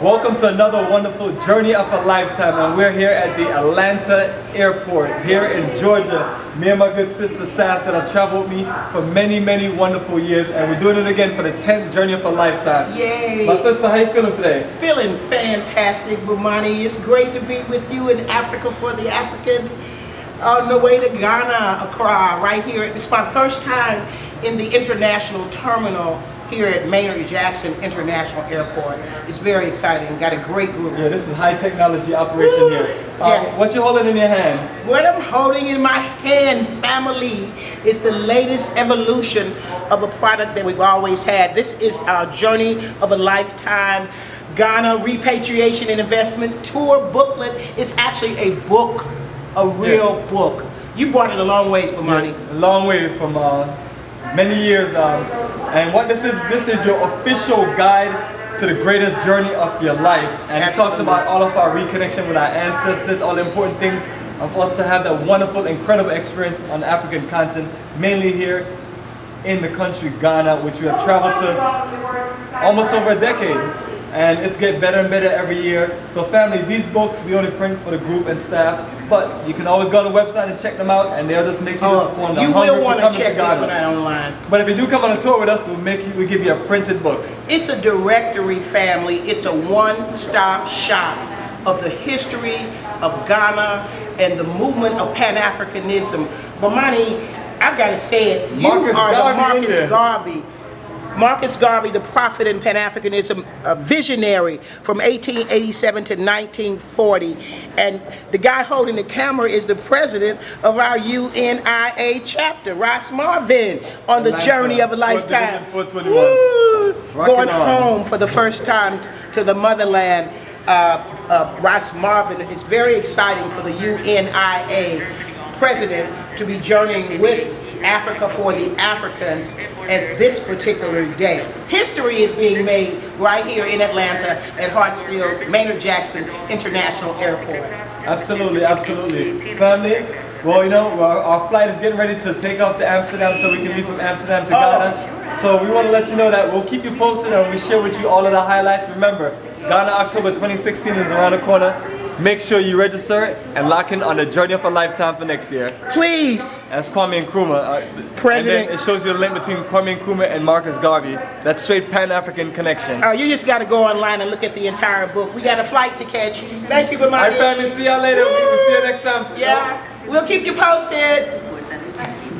Welcome to another wonderful journey of a lifetime, and we're here at the Atlanta airport here in Georgia. Me and my good sister Sass that have traveled with me for many wonderful years, and we're doing it again for the 10th journey of a lifetime. Yay! My sister, how you feeling today? Feeling fantastic, Bomani. It's great to be with you in Africa for the Africans. On the way to Ghana, Accra, right here. It's my first time in the international terminal here at Maynard Jackson International Airport. It's very exciting. Got a great group. Yeah, this is high technology operation here. Yeah. What you holding in your hand? What I'm holding in my hand, family, is the latest evolution of a product that we've always had. This is our journey of a lifetime Ghana Repatriation and Investment Tour booklet. It's actually a book, a real book. You brought it a long ways, Bomani. Yeah, a long way from many years. And what this is your official guide to the greatest journey of your life. And it talks about all of our reconnection with our ancestors, all the important things for us to have that wonderful, incredible experience on the African continent, mainly here in the country Ghana, which we have traveled to almost over a decade. And it's getting better and better every year. So family, these books we only print for the group and staff, but you can always go on the website and check them out, and they'll just make you disappointed. You will want to check this one out online. But if you do come on a tour with us, we'll give you a printed book. It's a directory, family. It's a one-stop shop of the history of Ghana and the movement of Pan-Africanism. Bomani, I've got to say it, you are the Marcus Garvey. Marcus Garvey, the prophet in Pan-Africanism, a visionary from 1887 to 1940. And the guy holding the camera is the president of our UNIA chapter, Ross Marvin, on the journey of a lifetime. Going home for the first time to the motherland. Ross Marvin, it's very exciting for the UNIA president to be journeying with Africa for the Africans at this particular day. History is being made right here in Atlanta at Hartsfield Maynard Jackson International Airport. Absolutely, absolutely. Family, well, you know, our flight is getting ready to take off to Amsterdam so we can leave from Amsterdam to Ghana. So we want to let you know that we'll keep you posted and we share with you all of the highlights. Remember, Ghana October 2016 is around the corner. Make sure you register and lock in on the journey of a lifetime for next year. Please. That's Kwame Nkrumah. President. And then it shows you the link between Kwame Nkrumah and Marcus Garvey. That straight Pan-African connection. You just got to go online and look at the entire book. We got a flight to catch. Thank you, Bomani. All right, family. See y'all later. We'll see you next time. Yeah. We'll keep you posted.